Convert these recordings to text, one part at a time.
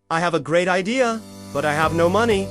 I have a great idea, but I have no money.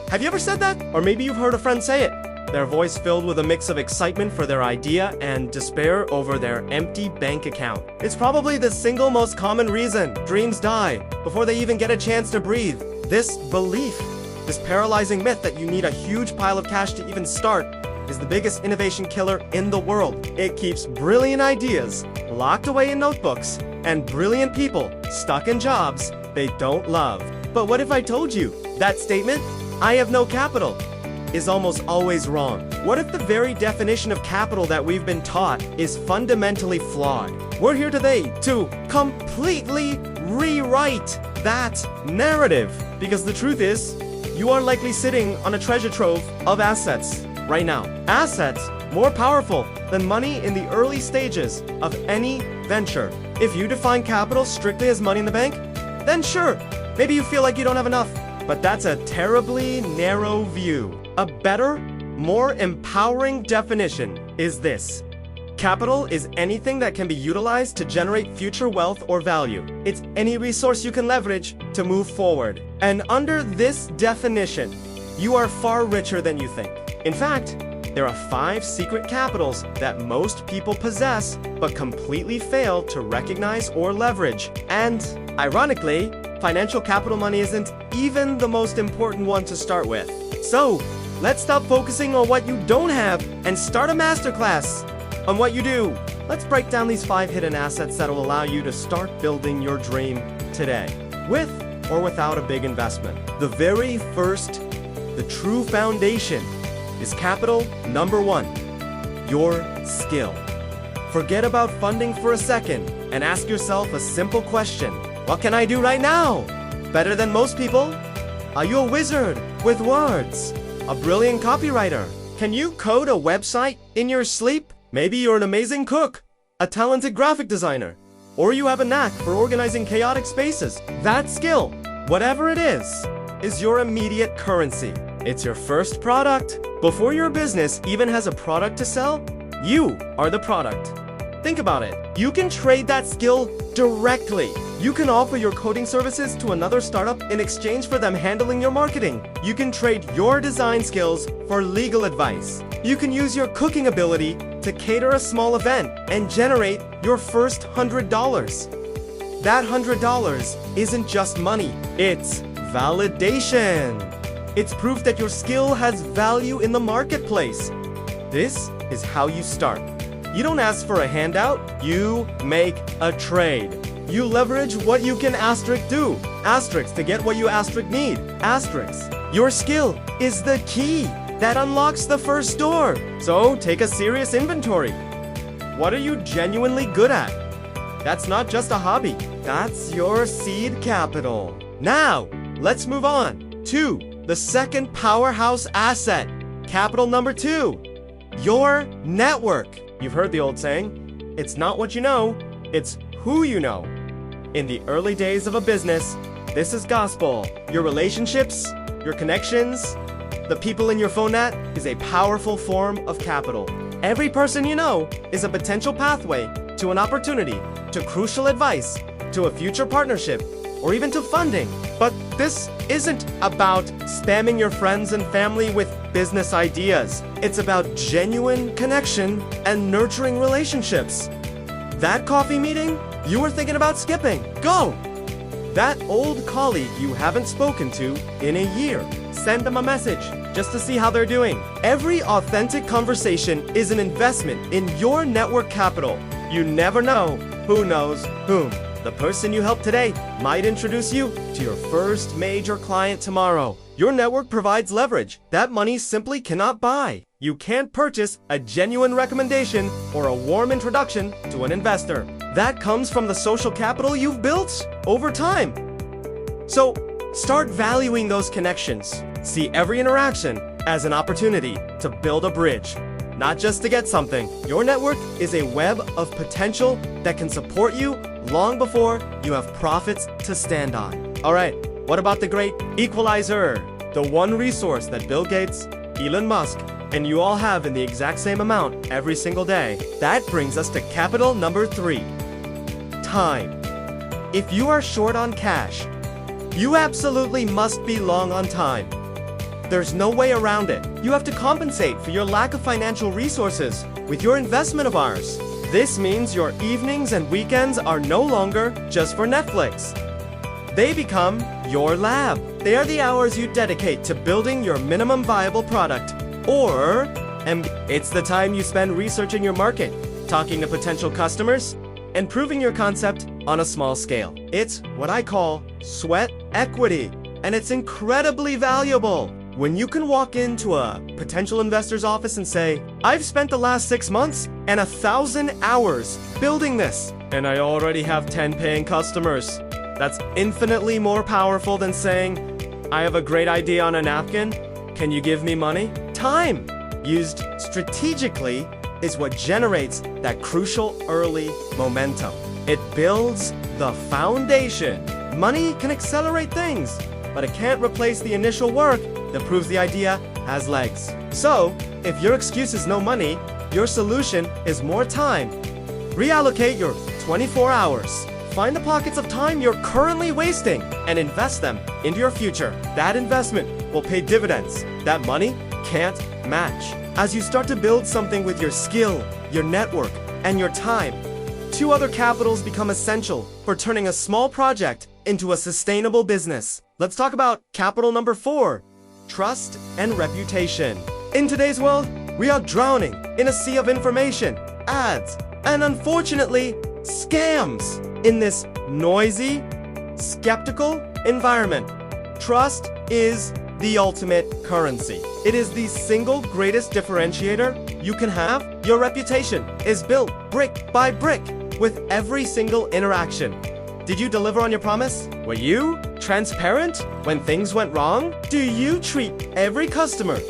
Have you ever said that? Or maybe you've heard a friend say it. Their voice filled with a mix of excitement for their idea and despair over their empty bank account. It's probably the single most common reason dreams die before they even get a chance to breathe. This belief, this paralyzing myth that you need a huge pile of cash to even start, is the biggest innovation killer in the world. It keeps brilliant ideas locked away in notebooks and brilliant people stuck in jobs they don't love. But what if I told you that statement, "I have no capital," is almost always wrong? What if the very definition of capital that we've been taught is fundamentally flawed? We're here today to completely rewrite that narrative, because the truth is, you are likely sitting on a treasure trove of assets right now. Assets more powerful than money in the early stages of any venture. If you define capital strictly as money in the bank, then sure, maybe you feel like you don't have enough. But that's a terribly narrow view. A better, more empowering definition is this. Capital is anything that can be utilized to generate future wealth or value. It's any resource you can leverage to move forward. And under this definition, you are far richer than you think. In fact, there are 5 secret capitals that most people possess but completely fail to recognize or leverage. And ironically, financial capital money isn't even the most important one to start with. So, let's stop focusing on what you don't have and start a masterclass on what you do. Let's break down these 5 hidden assets that will allow you to start building your dream today, with or without a big investment. The very first, the true foundation, is capital number 1, your skill. Forget about funding for a second and ask yourself a simple question. What can I do right now? Better than most people? Are you a wizard with words? A brilliant copywriter? Can you code a website in your sleep? Maybe you're an amazing cook, a talented graphic designer, or you have a knack for organizing chaotic spaces. That skill, whatever it is your immediate currency. It's your first product. Before your business even has a product to sell, you are the product. Think about it. You can trade that skill directly. You can offer your coding services to another startup in exchange for them handling your marketing. You can trade your design skills for legal advice. You can use your cooking ability to cater a small event and generate your first $100. That $100 isn't just money, it's validation. It's proof that your skill has value in the marketplace. This is how you start. You don't ask for a handout, you make a trade. You leverage what you can do. To get what you need. Your skill is the key that unlocks the first door. So take a serious inventory. What are you genuinely good at? That's not just a hobby. That's your seed capital. Now, let's move on to the second powerhouse asset. Capital number 2, your network. You've heard the old saying, it's not what you know, it's who you know. In the early days of a business, this is gospel. Your relationships, your connections, the people in your phone net is a powerful form of capital. Every person you know is a potential pathway to an opportunity, to crucial advice, to a future partnership, or even to funding. But this isn't about spamming your friends and family with business ideas. It's about genuine connection and nurturing relationships. That coffee meeting you were thinking about skipping, go! That old colleague you haven't spoken to in a year, send them a message just to see how they're doing. Every authentic conversation is an investment in your network capital. You never know who knows whom. The person you help today might introduce you to your first major client tomorrow. Your network provides leverage that money simply cannot buy. You can't purchase a genuine recommendation or a warm introduction to an investor. That comes from the social capital you've built over time. So start valuing those connections. See every interaction as an opportunity to build a bridge, not just to get something. Your network is a web of potential that can support you long before you have profits to stand on. All right, what about the great equalizer? The one resource that Bill Gates, Elon Musk, and you all have in the exact same amount every single day. That brings us to capital number 3, time. If you are short on cash, You absolutely must be long on time. There's no way around it. You have to compensate for your lack of financial resources with your investment of ours. This means your evenings and weekends are no longer just for Netflix. They become your lab. They are the hours you dedicate to building your minimum viable product. Or, it's the time you spend researching your market, talking to potential customers, and proving your concept on a small scale. It's what I call sweat equity, and it's incredibly valuable. When you can walk into a potential investor's office and say, I've spent the last 6 months and 1,000 hours building this, and I already have 10 paying customers. That's infinitely more powerful than saying, I have a great idea on a napkin. Can you give me money? Time, used strategically, is what generates that crucial early momentum. It builds the foundation. Money can accelerate things, but it can't replace the initial work that proves the idea has legs. So, if your excuse is no money, your solution is more time. Reallocate your 24 hours. Find the pockets of time you're currently wasting and invest them into your future. That investment will pay dividends that money can't match. As you start to build something with your skill, your network, and your time, 2 other capitals become essential for turning a small project into a sustainable business. Let's talk about capital number 4, trust and reputation. In today's world, we are drowning in a sea of information, ads, and unfortunately, scams. In this noisy, skeptical environment, trust is the ultimate currency. It is the single greatest differentiator you can have. Your reputation is built brick by brick with every single interaction. Did you deliver on your promise? Were you transparent when things went wrong? Do you treat every customer,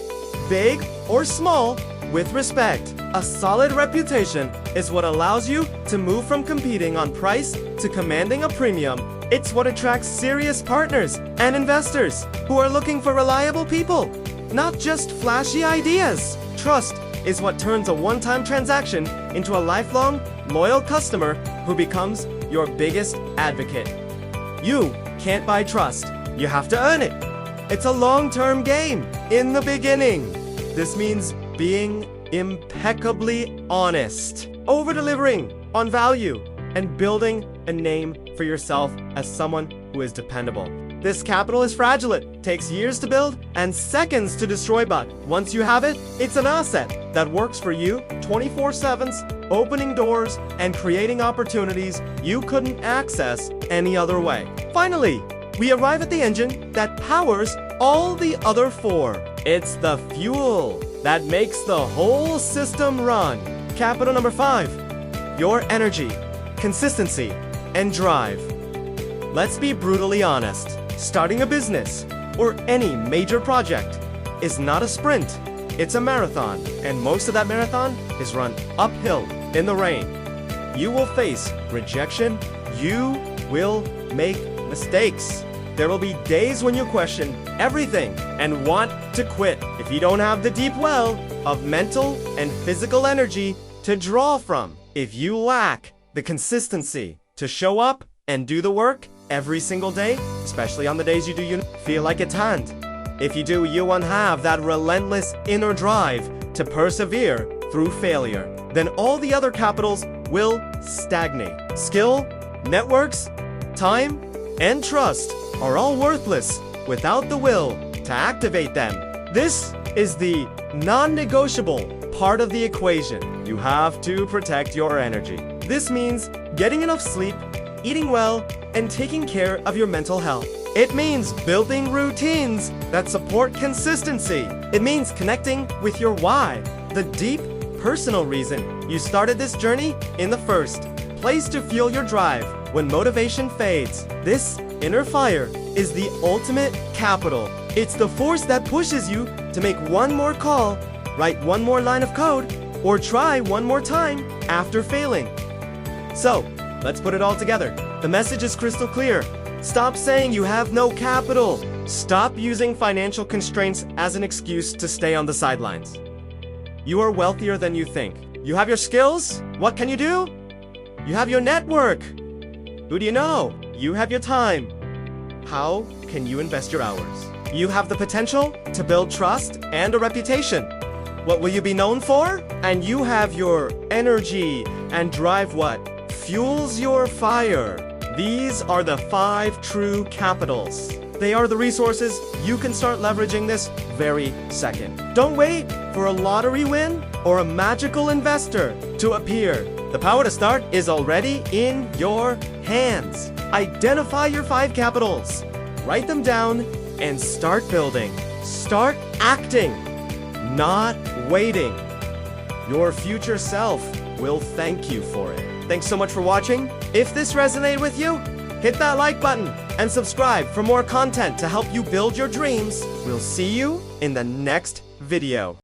big or small, with respect? A solid reputation is what allows you to move from competing on price to commanding a premium. It's what attracts serious partners and investors who are looking for reliable people, not just flashy ideas. Trust is what turns a one-time transaction into a lifelong, loyal customer who becomes your biggest advocate. You can't buy trust. You have to earn it. It's a long-term game. In the beginning, this means being impeccably honest, over-delivering on value, and building a name for yourself as someone who is dependable. This capital is fragile. It takes years to build and seconds to destroy, but once you have it, it's an asset that works for you 24/7, opening doors and creating opportunities you couldn't access any other way. Finally, we arrive at the engine that powers all the other 4. It's the fuel that makes the whole system run. Capital number 5, your energy, consistency, and drive. Let's be brutally honest. Starting a business or any major project is not a sprint. It's a marathon, and most of that marathon is run uphill in the rain. You will face rejection. You will make mistakes. There will be days when you question everything and want to quit if you don't have the deep well of mental and physical energy to draw from. If you lack the consistency to show up and do the work every single day, especially on the days you do feel like it's hand. If you do, you won't have that relentless inner drive to persevere through failure. Then all the other capitals will stagnate. Skill, networks, time, and trust are all worthless without the will to activate them. This is the non-negotiable part of the equation. You have to protect your energy. This means getting enough sleep, eating well, and taking care of your mental health. It means building routines that support consistency. It means connecting with your why, the deep personal reason you started this journey in the first place to fuel your drive when motivation fades. This inner fire is the ultimate capital. It's the force that pushes you to make one more call, write one more line of code, or try one more time after failing. So, let's put it all together. The message is crystal clear. Stop saying you have no capital. Stop using financial constraints as an excuse to stay on the sidelines. You are wealthier than you think. You have your skills. What can you do? You have your network. Who do you know? You have your time. How can you invest your hours? You have the potential to build trust and a reputation. What will you be known for? And you have your energy and drive. What fuels your fire? These are the 5 true capitals. They are the resources you can start leveraging this very second. Don't wait for a lottery win or a magical investor to appear. The power to start is already in your hands. Identify your 5 capitals, write them down, and start building. Start acting, not waiting. Your future self will thank you for it. Thanks so much for watching. If this resonated with you, hit that like button and subscribe for more content to help you build your dreams. We'll see you in the next video.